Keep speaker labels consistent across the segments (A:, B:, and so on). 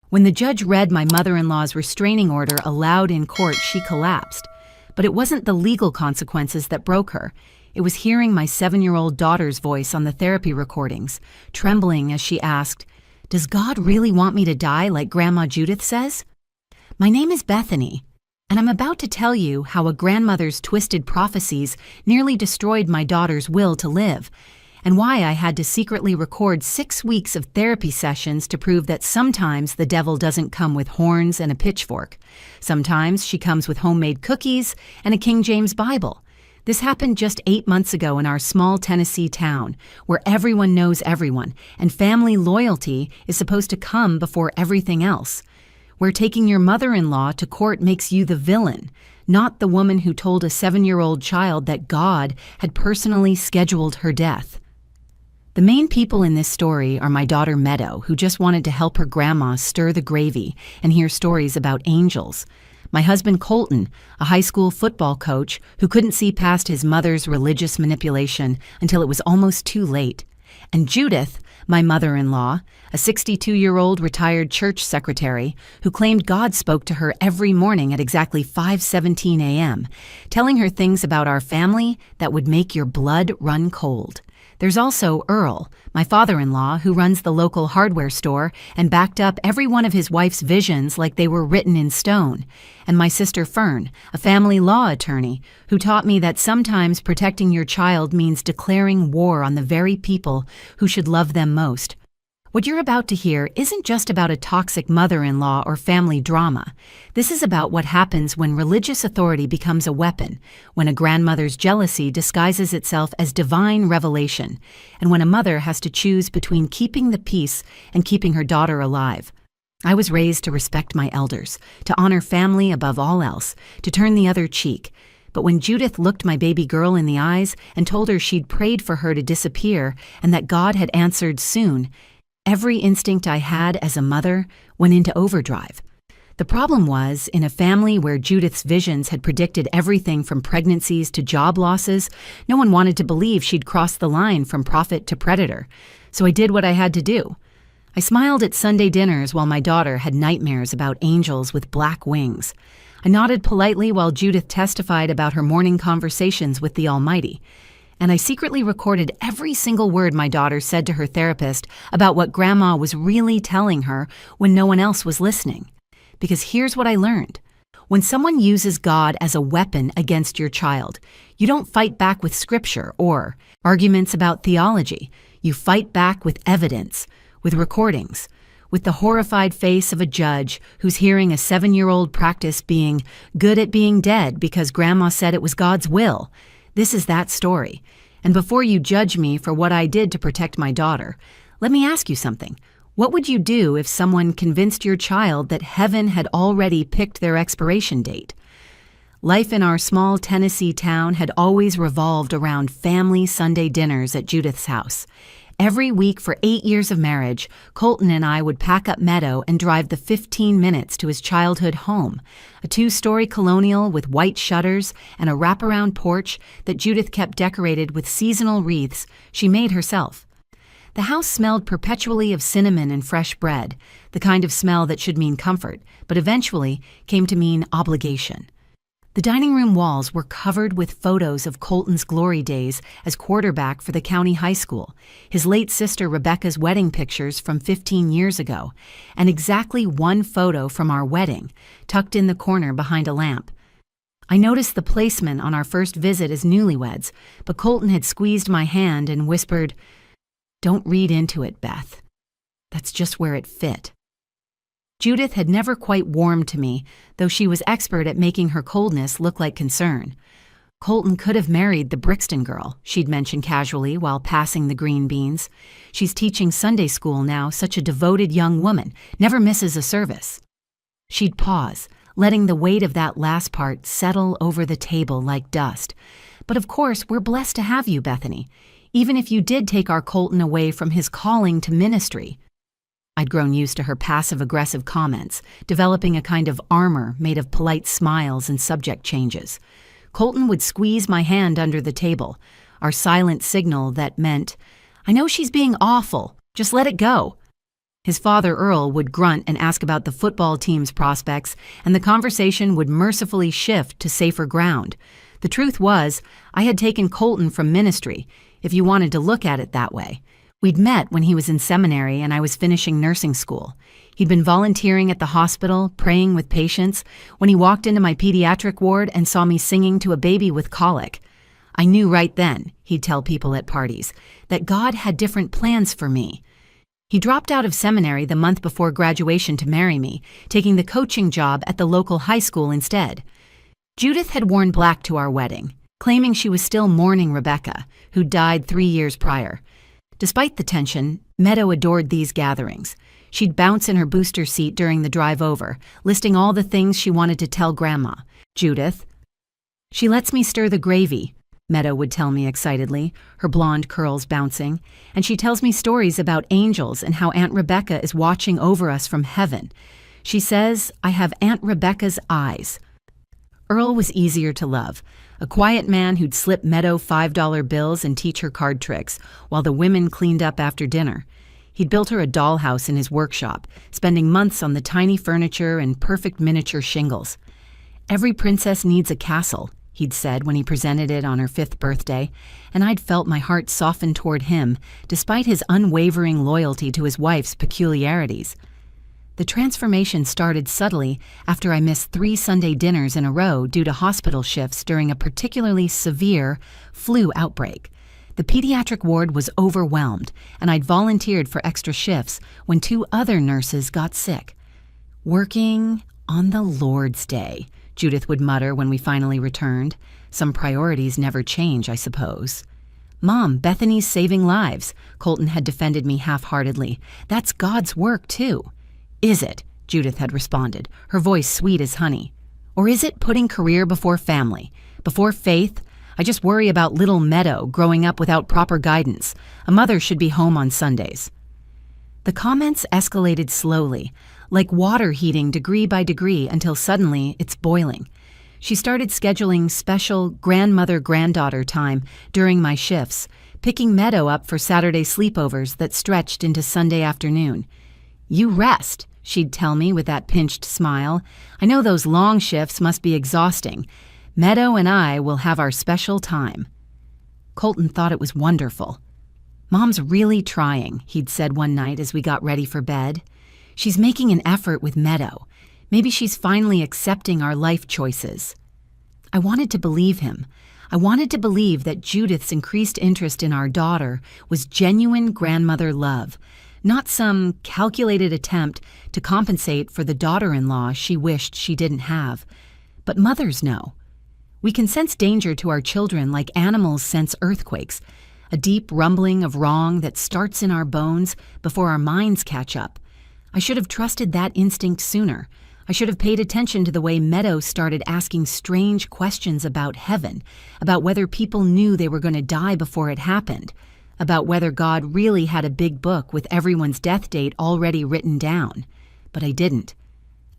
A: When the judge read my mother-in-law's restraining order aloud in court, she collapsed. But it wasn't the legal consequences that broke her. It was hearing my 7-year-old daughter's voice on the therapy recordings, trembling as she asked, "Does God really want me to die like Grandma Judith says?" My name is Bethany, and I'm about to tell you how a grandmother's twisted prophecies nearly destroyed my daughter's will to live, and why I had to secretly record 6 weeks of therapy sessions to prove that sometimes the devil doesn't come with horns and a pitchfork. Sometimes she comes with homemade cookies and a King James Bible. This happened just 8 months ago in our small Tennessee town, where everyone knows everyone, and family loyalty is supposed to come before everything else. Where taking your mother-in-law to court makes you the villain, not the woman who told a 7-year-old child that God had personally scheduled her death. The main people in this story are my daughter Meadow, who just wanted to help her grandma stir the gravy and hear stories about angels. My husband Colton, a high school football coach who couldn't see past his mother's religious manipulation until it was almost too late. And Judith, my mother-in-law, a 62-year-old retired church secretary who claimed God spoke to her every morning at exactly 5:17 a.m., telling her things about our family that would make your blood run cold. There's also Earl, my father-in-law, who runs the local hardware store and backed up every one of his wife's visions like they were written in stone. And my sister Fern, a family law attorney, who taught me that sometimes protecting your child means declaring war on the very people who should love them most. What you're about to hear isn't just about a toxic mother-in-law or family drama. This is about what happens when religious authority becomes a weapon, when a grandmother's jealousy disguises itself as divine revelation, and when a mother has to choose between keeping the peace and keeping her daughter alive. I was raised to respect my elders, to honor family above all else, to turn the other cheek. But when Judith looked my baby girl in the eyes and told her she'd prayed for her to disappear and that God had answered soon, every instinct I had as a mother went into overdrive. The problem was, in a family where Judith's visions had predicted everything from pregnancies to job losses, no one wanted to believe she'd crossed the line from prophet to predator. So I did what I had to do. I smiled at Sunday dinners while my daughter had nightmares about angels with black wings. I nodded politely while Judith testified about her morning conversations with the Almighty. And I secretly recorded every single word my daughter said to her therapist about what Grandma was really telling her when no one else was listening. Because here's what I learned. When someone uses God as a weapon against your child, you don't fight back with scripture or arguments about theology. You fight back with evidence, with recordings, with the horrified face of a judge who's hearing a 7-year-old practice being good at being dead because Grandma said it was God's will. This is that story. And before you judge me for what I did to protect my daughter, let me ask you something. What would you do if someone convinced your child that heaven had already picked their expiration date? Life in our small Tennessee town had always revolved around family Sunday dinners at Judith's house. Every week for 8 years of marriage, Colton and I would pack up Meadow and drive the 15 minutes to his childhood home, a 2-story colonial with white shutters and a wraparound porch that Judith kept decorated with seasonal wreaths she made herself. The house smelled perpetually of cinnamon and fresh bread, the kind of smell that should mean comfort, but eventually came to mean obligation. The dining room walls were covered with photos of Colton's glory days as quarterback for the county high school, his late sister Rebecca's wedding pictures from 15 years ago, and exactly one photo from our wedding, tucked in the corner behind a lamp. I noticed the placement on our first visit as newlyweds, but Colton had squeezed my hand and whispered, "Don't read into it, Beth. That's just where it fit." Judith had never quite warmed to me, though she was expert at making her coldness look like concern. Colton could have married the Brixton girl, she'd mentioned casually while passing the green beans. She's teaching Sunday school now, such a devoted young woman, never misses a service. She'd pause, letting the weight of that last part settle over the table like dust. But of course, we're blessed to have you, Bethany, even if you did take our Colton away from his calling to ministry. I'd grown used to her passive-aggressive comments, developing a kind of armor made of polite smiles and subject changes. Colton would squeeze my hand under the table, our silent signal that meant, "I know she's being awful, just let it go." His father, Earl, would grunt and ask about the football team's prospects, and the conversation would mercifully shift to safer ground. The truth was, I had taken Colton from ministry, if you wanted to look at it that way. We'd met when he was in seminary and I was finishing nursing school. He'd been volunteering at the hospital, praying with patients, when he walked into my pediatric ward and saw me singing to a baby with colic. I knew right then, he'd tell people at parties, that God had different plans for me. He dropped out of seminary the month before graduation to marry me, taking the coaching job at the local high school instead. Judith had worn black to our wedding, claiming she was still mourning Rebecca, who died 3 years prior. Despite the tension, Meadow adored these gatherings. She'd bounce in her booster seat during the drive over, listing all the things she wanted to tell Grandma. Judith. She lets me stir the gravy, Meadow would tell me excitedly, her blonde curls bouncing, and she tells me stories about angels and how Aunt Rebecca is watching over us from heaven. She says, I have Aunt Rebecca's eyes. Earl was easier to love, a quiet man who'd slip Meadow $5 bills and teach her card tricks, while the women cleaned up after dinner. He'd built her a dollhouse in his workshop, spending months on the tiny furniture and perfect miniature shingles. Every princess needs a castle, he'd said when he presented it on her 5th birthday, and I'd felt my heart soften toward him, despite his unwavering loyalty to his wife's peculiarities. The transformation started subtly after I missed 3 Sunday dinners in a row due to hospital shifts during a particularly severe flu outbreak. The pediatric ward was overwhelmed, and I'd volunteered for extra shifts when 2 other nurses got sick. Working on the Lord's Day, Judith would mutter when we finally returned. Some priorities never change, I suppose. Mom, Bethany's saving lives, Colton had defended me half-heartedly. That's God's work, too. Is it? Judith had responded, her voice sweet as honey. Or is it putting career before family, before faith? I just worry about little Meadow growing up without proper guidance. A mother should be home on Sundays. The comments escalated slowly, like water heating degree by degree until suddenly it's boiling. She started scheduling special grandmother-granddaughter time during my shifts, picking Meadow up for Saturday sleepovers that stretched into Sunday afternoon. You rest, she'd tell me with that pinched smile. I know those long shifts must be exhausting. Meadow and I will have our special time. Colton thought it was wonderful. Mom's really trying, he'd said one night as we got ready for bed. She's making an effort with Meadow. Maybe she's finally accepting our life choices. I wanted to believe him. I wanted to believe that Judith's increased interest in our daughter was genuine grandmother love, not some calculated attempt to compensate for the daughter-in-law she wished she didn't have. But mothers know. We can sense danger to our children like animals sense earthquakes, a deep rumbling of wrong that starts in our bones before our minds catch up. I should have trusted that instinct sooner. I should have paid attention to the way Meadow started asking strange questions about heaven, about whether people knew they were going to die before it happened, about whether God really had a big book with everyone's death date already written down. But I didn't.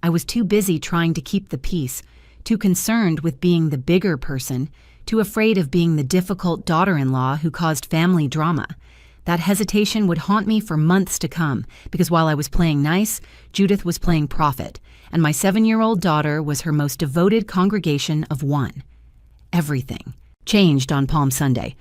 A: I was too busy trying to keep the peace, too concerned with being the bigger person, too afraid of being the difficult daughter-in-law who caused family drama. That hesitation would haunt me for months to come, because while I was playing nice, Judith was playing prophet, and my 7-year-old daughter was her most devoted congregation of one. Everything changed on Palm Sunday.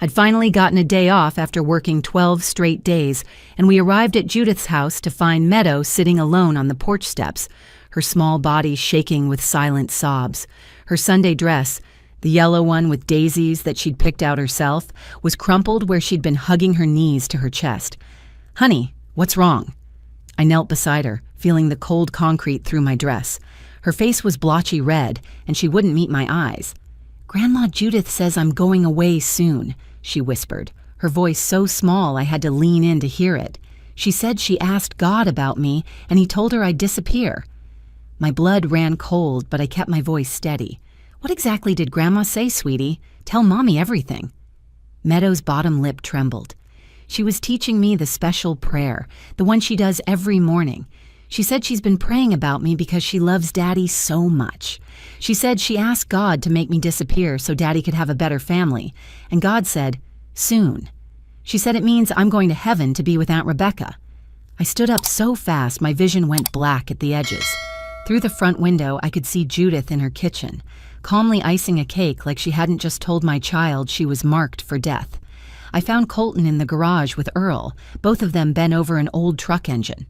A: I'd finally gotten a day off after working 12 straight days, and we arrived at Judith's house to find Meadow sitting alone on the porch steps, her small body shaking with silent sobs. Her Sunday dress, the yellow one with daisies that she'd picked out herself, was crumpled where she'd been hugging her knees to her chest. Honey, what's wrong? I knelt beside her, feeling the cold concrete through my dress. Her face was blotchy red, and she wouldn't meet my eyes. Grandma Judith says I'm going away soon, she whispered, her voice so small I had to lean in to hear it. She said she asked God about me, and he told her I'd disappear. My blood ran cold, but I kept my voice steady. What exactly did Grandma say, sweetie? Tell Mommy everything. Meadow's bottom lip trembled. She was teaching me the special prayer, the one she does every morning. She said she's been praying about me because she loves Daddy so much. She said she asked God to make me disappear so Daddy could have a better family, and God said, soon. She said it means I'm going to heaven to be with Aunt Rebecca. I stood up so fast my vision went black at the edges. Through the front window, I could see Judith in her kitchen, calmly icing a cake like she hadn't just told my child she was marked for death. I found Colton in the garage with Earl, both of them bent over an old truck engine.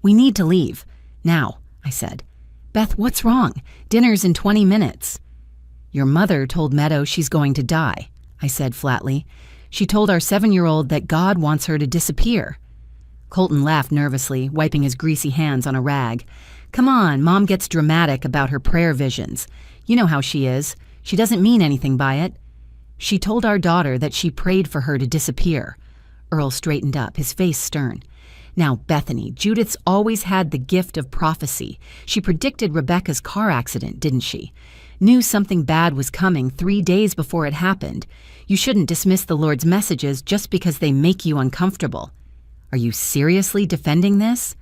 A: "We need to leave. Now," I said. "Beth, what's wrong? Dinner's in 20 minutes. "Your mother told Meadow she's going to die," I said flatly. "She told our 7-year-old that God wants her to disappear." Colton laughed nervously, wiping his greasy hands on a rag. "Come on, Mom gets dramatic about her prayer visions. You know how she is. She doesn't mean anything by it." "She told our daughter that she prayed for her to disappear." Earl straightened up, his face stern. "Now, Bethany, Judith's always had the gift of prophecy. She predicted Rebecca's car accident, didn't she? Knew something bad was coming 3 days before it happened. You shouldn't dismiss the Lord's messages just because they make you uncomfortable." "Are you seriously defending this?"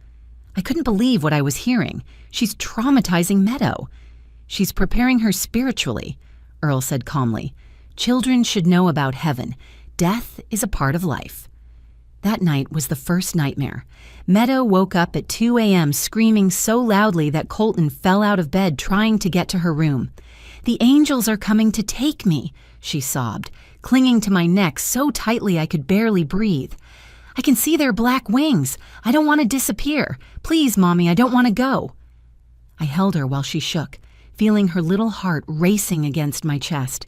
A: I couldn't believe what I was hearing. "She's traumatizing Meadow." "She's preparing her spiritually," Earl said calmly. "Children should know about heaven. Death is a part of life." That night was the first nightmare. Meadow woke up at 2 a.m. screaming so loudly that Colton fell out of bed trying to get to her room. "The angels are coming to take me," she sobbed, clinging to my neck so tightly I could barely breathe. "I can see their black wings. I don't want to disappear. Please, Mommy, I don't want to go." I held her while she shook, feeling her little heart racing against my chest.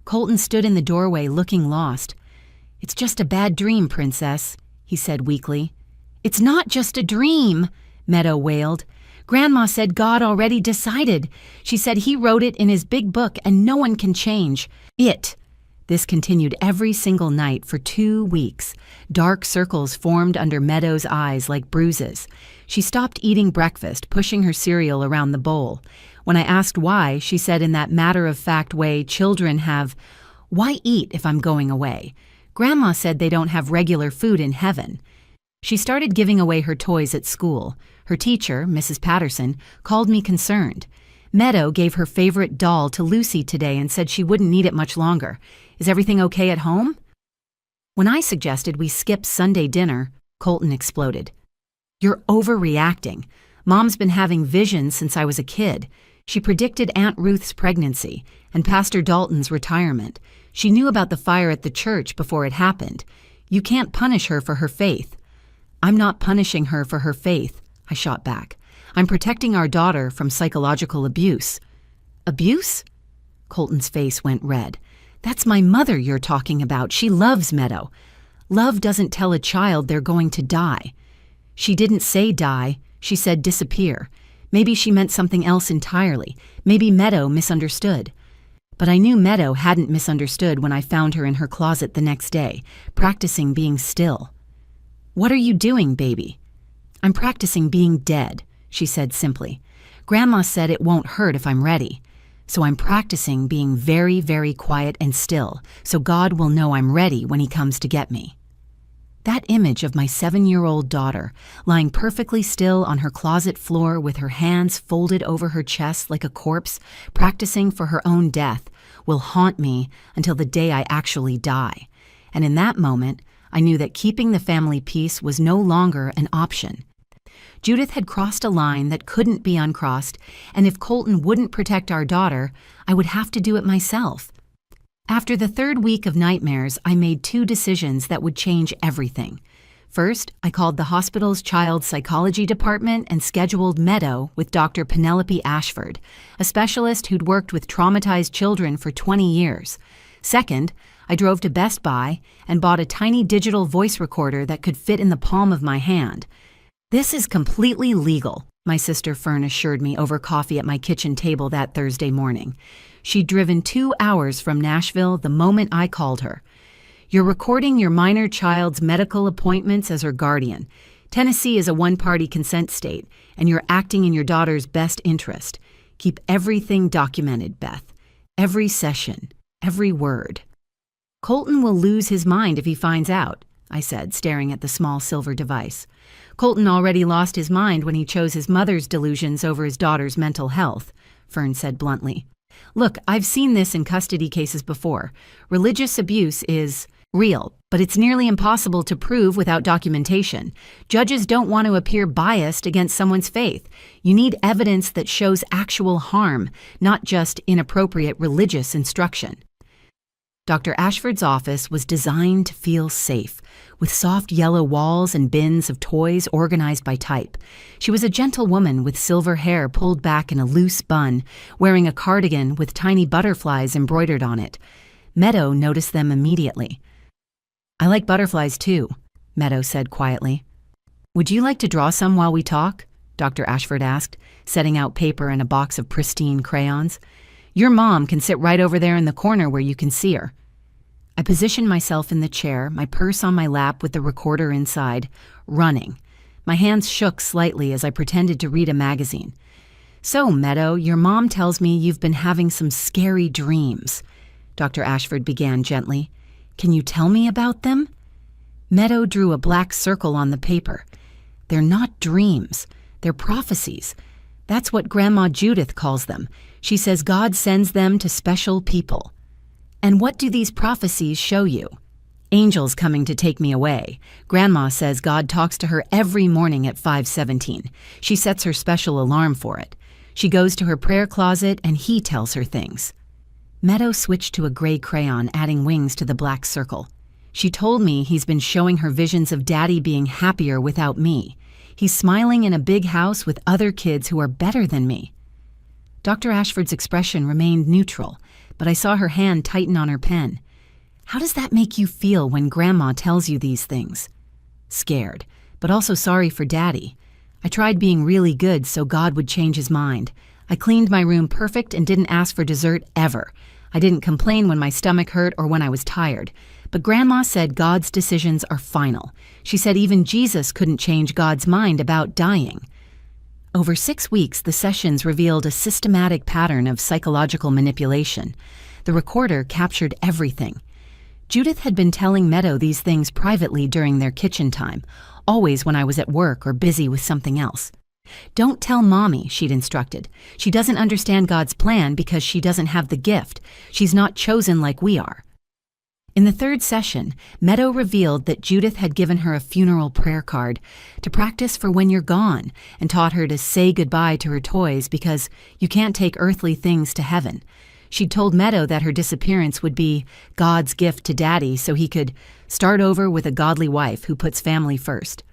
A: Colton stood in the doorway looking lost. "It's just a bad dream, Princess," he said weakly. "It's not just a dream," Meadow wailed. "Grandma said God already decided. She said he wrote it in his big book and no one can change it." This continued every single night for 2 weeks. Dark circles formed under Meadow's eyes like bruises. She stopped eating breakfast, pushing her cereal around the bowl. When I asked why, she said in that matter-of-fact way children have, "Why eat if I'm going away? Grandma said they don't have regular food in heaven." She started giving away her toys at school. Her teacher, Mrs. Patterson, called me concerned. Meadow gave her favorite doll to Lucy today and said she wouldn't need it much longer. "Is everything okay at home?" When I suggested we skip Sunday dinner, Colton exploded. "You're overreacting. Mom's been having visions since I was a kid. She predicted Aunt Ruth's pregnancy and Pastor Dalton's retirement. She knew about the fire at the church before it happened. You can't punish her for her faith." "I'm not punishing her for her faith," I shot back. "I'm protecting our daughter from psychological abuse." "Abuse?" Colton's face went red. "That's my mother you're talking about. She loves Meadow. Love doesn't tell a child they're going to die." "She didn't say die. She said disappear. Maybe she meant something else entirely. Maybe Meadow misunderstood." But I knew Meadow hadn't misunderstood when I found her in her closet the next day, practicing being still. "What are you doing, baby?" "I'm practicing being dead," she said simply. "Grandma said it won't hurt if I'm ready. So I'm practicing being very, very quiet and still, so God will know I'm ready when he comes to get me." That image of my 7-year-old daughter, lying perfectly still on her closet floor with her hands folded over her chest like a corpse, practicing for her own death, will haunt me until the day I actually die. And in that moment, I knew that keeping the family peace was no longer an option. Judith had crossed a line that couldn't be uncrossed, and if Colton wouldn't protect our daughter, I would have to do it myself. After the 3rd week of nightmares, I made 2 decisions that would change everything. First, I called the hospital's child psychology department and scheduled Meadow with Dr. Penelope Ashford, a specialist who'd worked with traumatized children for 20 years. Second, I drove to Best Buy and bought a tiny digital voice recorder that could fit in the palm of my hand. "This is completely legal," my sister Fern assured me over coffee at my kitchen table that Thursday morning. She'd driven 2 hours from Nashville the moment I called her. "You're recording your minor child's medical appointments as her guardian. Tennessee is a one-party consent state, and you're acting in your daughter's best interest. Keep everything documented, Beth. Every session, every word." "Colton will lose his mind if he finds out," I said, staring at the small silver device. "Colton already lost his mind when he chose his mother's delusions over his daughter's mental health," Fern said bluntly. "Look, I've seen this in custody cases before. Religious abuse is real, but it's nearly impossible to prove without documentation. Judges don't want to appear biased against someone's faith. You need evidence that shows actual harm, not just inappropriate religious instruction. Dr. Ashford's office was designed to feel safe, with soft yellow walls and bins of toys organized by type. She was a gentle woman with silver hair pulled back in a loose bun, wearing a cardigan with tiny butterflies embroidered on it. Meadow noticed them immediately. "I like butterflies too," Meadow said quietly. "Would you like to draw some while we talk?" Dr. Ashford asked, setting out paper and a box of pristine crayons. "Your mom can sit right over there in the corner where you can see her." I positioned myself in the chair, my purse on my lap with the recorder inside, running. My hands shook slightly as I pretended to read a magazine. "So, Meadow, your mom tells me you've been having some scary dreams," Dr. Ashford began gently. "Can you tell me about them?" Meadow drew a black circle on the paper. "They're not dreams. They're prophecies. That's what Grandma Judith calls them. She says God sends them to special people." "And what do these prophecies show you?" "Angels coming to take me away. Grandma says God talks to her every morning at 5:17. She sets her special alarm for it. She goes to her prayer closet and he tells her things." Meadow switched to a gray crayon, adding wings to the black circle. "She told me he's been showing her visions of Daddy being happier without me. He's smiling in a big house with other kids who are better than me." Dr. Ashford's expression remained neutral, but I saw her hand tighten on her pen. "How does that make you feel when Grandma tells you these things?" "Scared, but also sorry for Daddy. I tried being really good so God would change his mind. I cleaned my room perfect and didn't ask for dessert ever. I didn't complain when my stomach hurt or when I was tired. But Grandma said God's decisions are final. She said even Jesus couldn't change God's mind about dying." Over 6 weeks, the sessions revealed a systematic pattern of psychological manipulation. The recorder captured everything. Judith had been telling Meadow these things privately during their kitchen time, always when I was at work or busy with something else. "Don't tell Mommy," she'd instructed. "She doesn't understand God's plan because she doesn't have the gift. She's not chosen like we are." In the third session, Meadow revealed that Judith had given her a funeral prayer card to practice for when you're gone and taught her to say goodbye to her toys because you can't take earthly things to heaven. She'd told Meadow that her disappearance would be God's gift to Daddy so he could start over with a godly wife who puts family first.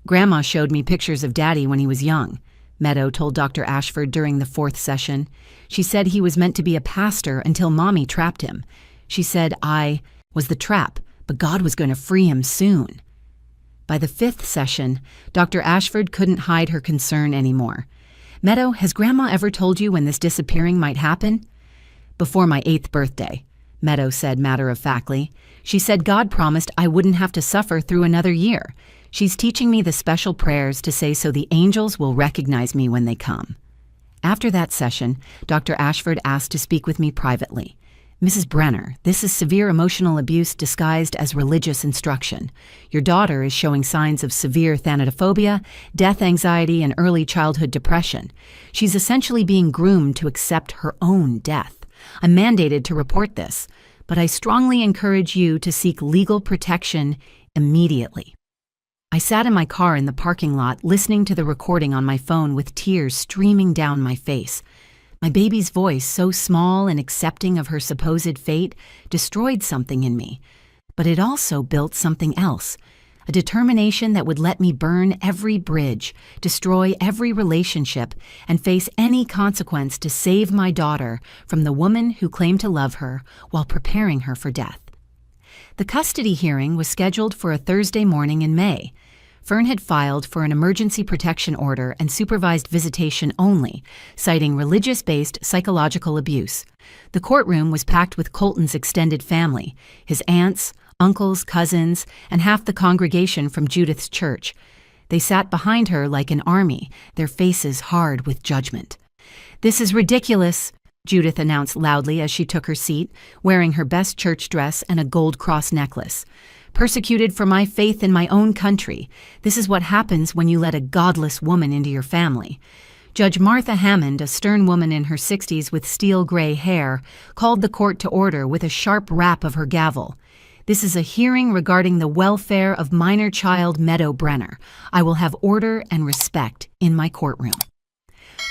A: "Grandma showed me pictures of Daddy when he was young," Meadow told Dr. Ashford during the fourth session. "She said he was meant to be a pastor until Mommy trapped him. She said I was the trap, but God was going to free him soon." By the fifth session, Dr. Ashford couldn't hide her concern anymore. "Meadow, has Grandma ever told you when this disappearing might happen?" "Before my 8th birthday," Meadow said matter-of-factly. "She said God promised I wouldn't have to suffer through another year. She's teaching me the special prayers to say so the angels will recognize me when they come." After that session, Dr. Ashford asked to speak with me privately. "Mrs. Brenner, this is severe emotional abuse disguised as religious instruction. Your daughter is showing signs of severe thanatophobia, death anxiety, and early childhood depression. She's essentially being groomed to accept her own death. I'm mandated to report this, but I strongly encourage you to seek legal protection immediately." I sat in my car in the parking lot listening to the recording on my phone with tears streaming down my face. My baby's voice, so small and accepting of her supposed fate, destroyed something in me. But it also built something else, a determination that would let me burn every bridge, destroy every relationship, and face any consequence to save my daughter from the woman who claimed to love her while preparing her for death. The custody hearing was scheduled for a Thursday morning in May. Fern had filed for an emergency protection order and supervised visitation only, citing religious-based psychological abuse. The courtroom was packed with Colton's extended family, his aunts, uncles, cousins, and half the congregation from Judith's church. They sat behind her like an army, their faces hard with judgment. "This is ridiculous," Judith announced loudly as she took her seat, wearing her best church dress and a gold cross necklace. "Persecuted for my faith in my own country. This is what happens when you let a godless woman into your family." Judge Martha Hammond, a stern woman in her 60s with steel gray hair, called the court to order with a sharp rap of her gavel. This is a hearing regarding the welfare of minor child Meadow Brenner. I will have order and respect in my courtroom."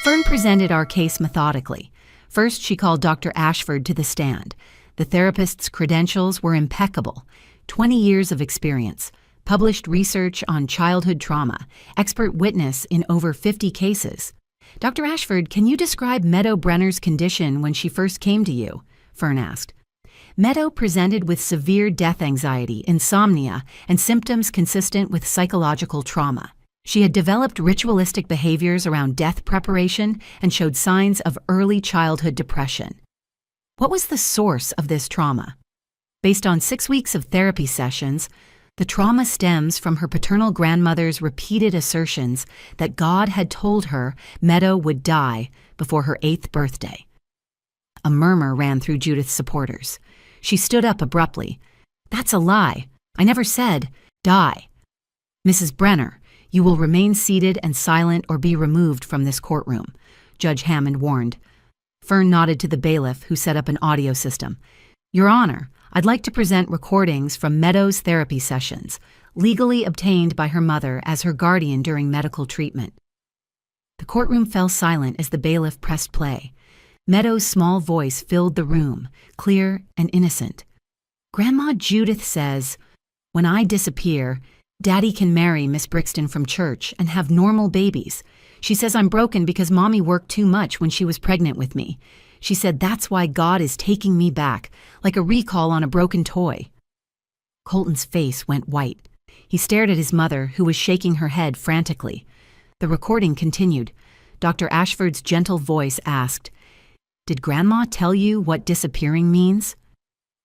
A: Fern presented our case methodically. First, she called Dr. Ashford to the stand. The therapist's credentials were impeccable. 20 years of experience, published research on childhood trauma, expert witness in over 50 cases. "Dr. Ashford, can you describe Meadow Brenner's condition when she first came to you?" Fern asked. Meadow presented with severe death anxiety, insomnia, and symptoms consistent with psychological trauma. She had developed ritualistic behaviors around death preparation and showed signs of early childhood depression. What was the source of this trauma? Based on 6 weeks of therapy sessions, the trauma stems from her paternal grandmother's repeated assertions that God had told her Meadow would die before her 8th birthday. A murmur ran through Judith's supporters. She stood up abruptly. "That's a lie. I never said, die." "Mrs. Brenner, you will remain seated and silent or be removed from this courtroom," Judge Hammond warned. Fern nodded to the bailiff, who set up an audio system. "Your Honor, I'd like to present recordings from Meadow's therapy sessions, legally obtained by her mother as her guardian during medical treatment." The courtroom fell silent as the bailiff pressed play. Meadow's small voice filled the room, clear and innocent. "Grandma Judith says, when I disappear, Daddy can marry Miss Brixton from church and have normal babies. She says I'm broken because Mommy worked too much when she was pregnant with me. She said that's why God is taking me back, like a recall on a broken toy." Colton's face went white. He stared at his mother, who was shaking her head frantically. The recording continued. Dr. Ashford's gentle voice asked, "Did Grandma tell you what disappearing means?"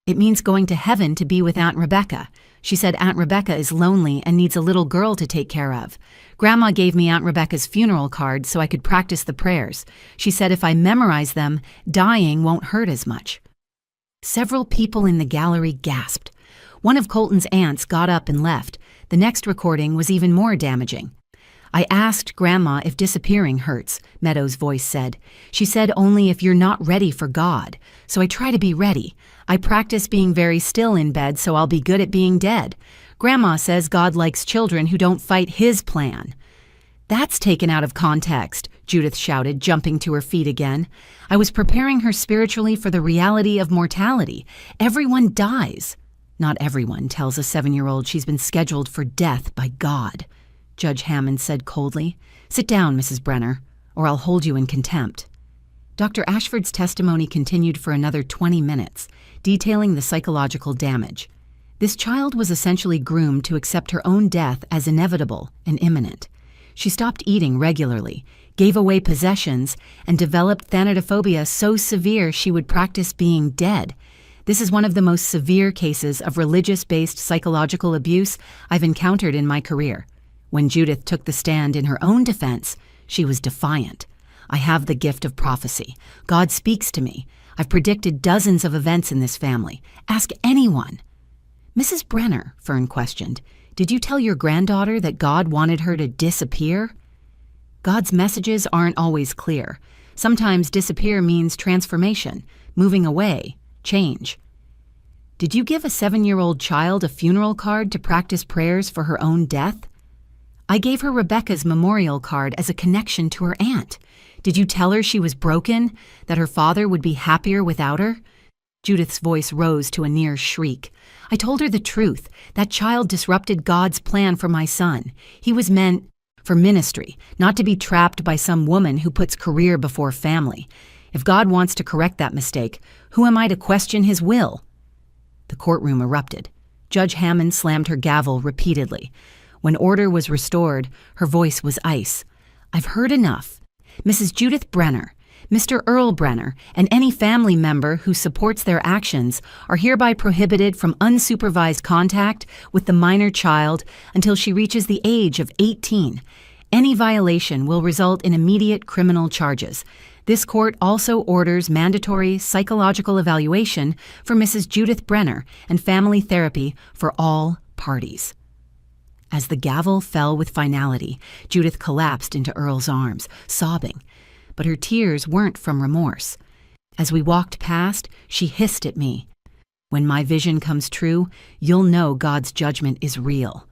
A: "It means going to heaven to be with Aunt Rebecca. She said Aunt Rebecca is lonely and needs a little girl to take care of. Grandma gave me Aunt Rebecca's funeral card so I could practice the prayers. She said if I memorize them, dying won't hurt as much." Several people in the gallery gasped. One of Colton's aunts got up and left. The next recording was even more damaging. "I asked Grandma if disappearing hurts," Meadow's voice said. "She said only if you're not ready for God. So I try to be ready. I practice being very still in bed so I'll be good at being dead. Grandma says God likes children who don't fight His plan." "That's taken out of context," Judith shouted, jumping to her feet again. "I was preparing her spiritually for the reality of mortality. Everyone dies." "Not everyone tells a 7-year-old she's been scheduled for death by God," Judge Hammond said coldly. "Sit down, Mrs. Brenner, or I'll hold you in contempt." Dr. Ashford's testimony continued for another 20 minutes, detailing the psychological damage. This child was essentially groomed to accept her own death as inevitable and imminent. She stopped eating regularly, gave away possessions, and developed thanatophobia so severe she would practice being dead. This is one of the most severe cases of religious-based psychological abuse I've encountered in my career. When Judith took the stand in her own defense, she was defiant. "I have the gift of prophecy. God speaks to me. I've predicted dozens of events in this family. Ask anyone." "Mrs. Brenner," Fern questioned, "did you tell your granddaughter that God wanted her to disappear?" God's messages aren't always clear. Sometimes disappear means transformation, moving away, change. "Did you give a 7-year-old child a funeral card to practice prayers for her own death?" "I gave her Rebecca's memorial card as a connection to her aunt. Did you tell her she was broken, that her father would be happier without her?" Judith's voice rose to a near shriek. "I told her the truth. That child disrupted God's plan for my son. He was meant for ministry, not to be trapped by some woman who puts career before family. If God wants to correct that mistake, who am I to question His will?" The courtroom erupted. Judge Hammond slammed her gavel repeatedly. When order was restored, her voice was ice. "I've heard enough. Mrs. Judith Brenner, Mr. Earl Brenner, and any family member who supports their actions are hereby prohibited from unsupervised contact with the minor child until she reaches the age of 18. Any violation will result in immediate criminal charges. This court also orders mandatory psychological evaluation for Mrs. Judith Brenner and family therapy for all parties." As the gavel fell with finality, Judith collapsed into Earl's arms, sobbing. But her tears weren't from remorse. As we walked past, she hissed at me. When my vision comes true, you'll know God's judgment is real."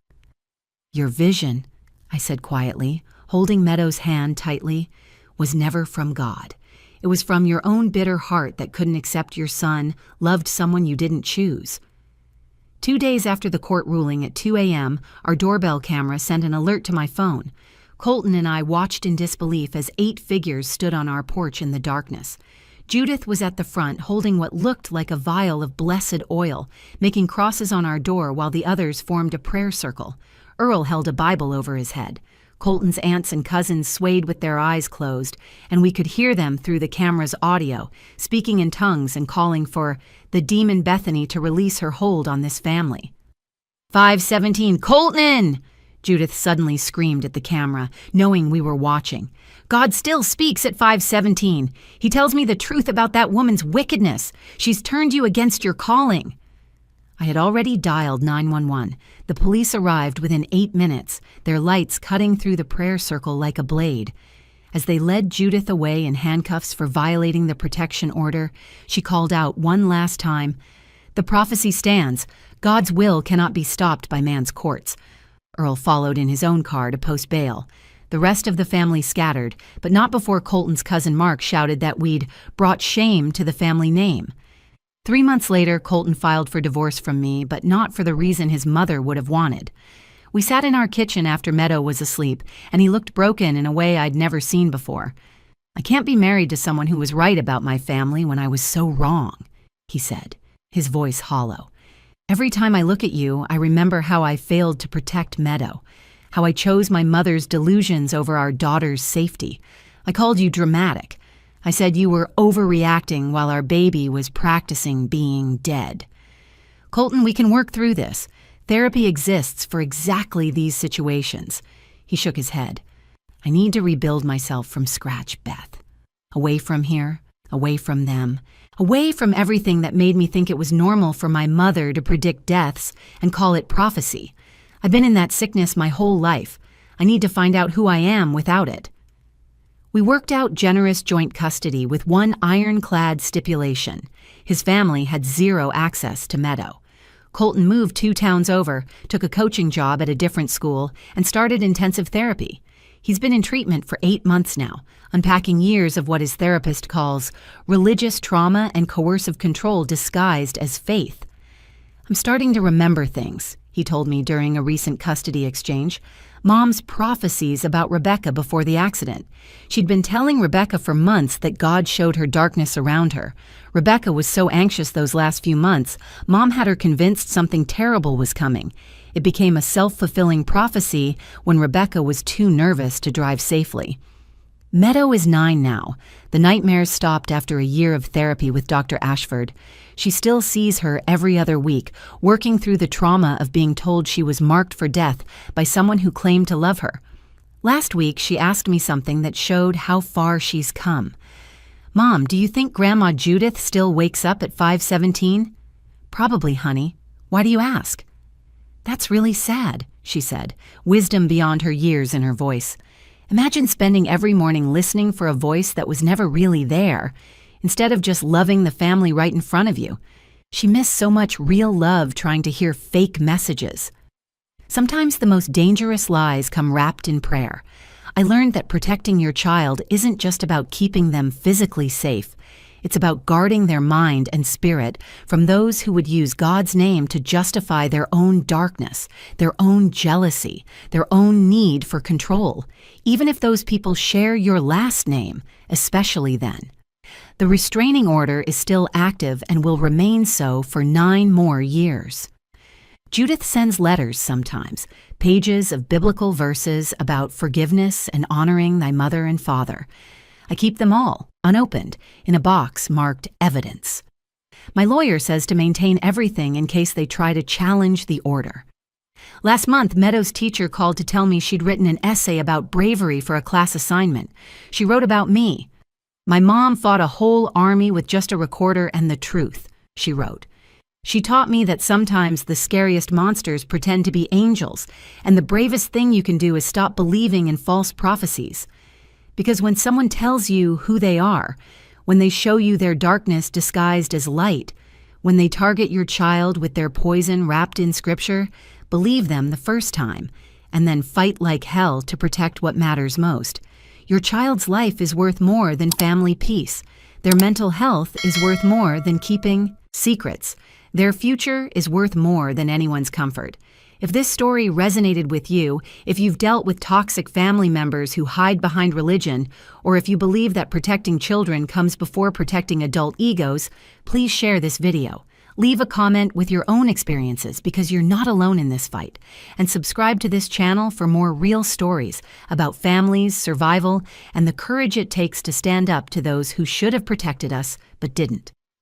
A: "Your vision," I said quietly, holding Meadow's hand tightly, "was never from God. It was from your own bitter heart that couldn't accept your son loved someone you didn't choose." 2 days after the court ruling at 2 a.m., our doorbell camera sent an alert to my phone. Colton and I watched in disbelief as 8 figures stood on our porch in the darkness. Judith was at the front holding what looked like a vial of blessed oil, making crosses on our door while the others formed a prayer circle. Earl held a Bible over his head. Colton's aunts and cousins swayed with their eyes closed, and we could hear them through the camera's audio, speaking in tongues and calling for the demon Bethany to release her hold on this family. 517, Colton! Judith suddenly screamed at the camera, knowing we were watching. "God still speaks at 517. He tells me the truth about that woman's wickedness. She's turned you against your calling." I had already dialed 911. The police arrived within 8 minutes, their lights cutting through the prayer circle like a blade. As they led Judith away in handcuffs for violating the protection order, she called out one last time, "The prophecy stands. God's will cannot be stopped by man's courts." Earl followed in his own car to post bail. The rest of the family scattered, but not before Colton's cousin Mark shouted that we'd brought shame to the family name. 3 months later, Colton filed for divorce from me, but not for the reason his mother would have wanted. We sat in our kitchen after Meadow was asleep, and he looked broken in a way I'd never seen before. "I can't be married to someone who was right about my family when I was so wrong," he said, his voice hollow. "Every time I look at you, I remember how I failed to protect Meadow, how I chose my mother's delusions over our daughter's safety. I called you dramatic. I said you were overreacting while our baby was practicing being dead. Colton, we can work through this. Therapy exists for exactly these situations." He shook his head. "I need to rebuild myself from scratch, Beth. Away from here, away from them, away from everything that made me think it was normal for my mother to predict deaths and call it prophecy. I've been in that sickness my whole life. I need to find out who I am without it." We worked out generous joint custody with one ironclad stipulation. His family had 0 access to Meadow. Colton moved 2 towns over, took a coaching job at a different school, and started intensive therapy. He's been in treatment for 8 months now, unpacking years of what his therapist calls religious trauma and coercive control disguised as faith. "I'm starting to remember things," he told me during a recent custody exchange. "Mom's prophecies about Rebecca before the accident. She'd been telling Rebecca for months that God showed her darkness around her. Rebecca was so anxious those last few months, Mom had her convinced something terrible was coming. It became a self-fulfilling prophecy when Rebecca was too nervous to drive safely." Meadow is 9 now. The nightmares stopped after a year of therapy with Dr. Ashford. She still sees her every other week, working through the trauma of being told she was marked for death by someone who claimed to love her. Last week, she asked me something that showed how far she's come. "Mom, do you think Grandma Judith still wakes up at 5:17? "Probably, honey. Why do you ask?" "That's really sad," she said, wisdom beyond her years in her voice. "Imagine spending every morning listening for a voice that was never really there, instead of just loving the family right in front of you. She missed so much real love trying to hear fake messages." Sometimes the most dangerous lies come wrapped in prayer. I learned that protecting your child isn't just about keeping them physically safe. It's about guarding their mind and spirit from those who would use God's name to justify their own darkness, their own jealousy, their own need for control, even if those people share your last name, especially then. The restraining order is still active and will remain so for 9 more years. Judith sends letters sometimes, pages of biblical verses about forgiveness and honoring thy mother and father. I keep them all, unopened, in a box marked evidence. My lawyer says to maintain everything in case they try to challenge the order. Last month, Meadow's teacher called to tell me she'd written an essay about bravery for a class assignment. She wrote about me. "My mom fought a whole army with just a recorder and the truth," she wrote. "She taught me that sometimes the scariest monsters pretend to be angels, and the bravest thing you can do is stop believing in false prophecies. Because when someone tells you who they are, when they show you their darkness disguised as light, When they target your child with their poison wrapped in scripture, believe them the first time, and then fight like hell to protect what matters most. Your child's life is worth more than family peace. Their mental health is worth more than keeping secrets. Their future is worth more than anyone's comfort. If this story resonated with you, if you've dealt with toxic family members who hide behind religion, or if you believe that protecting children comes before protecting adult egos, please share this video. Leave a comment with your own experiences because you're not alone in this fight. And subscribe to this channel for more real stories about families, survival, and the courage it takes to stand up to those who should have protected us but didn't.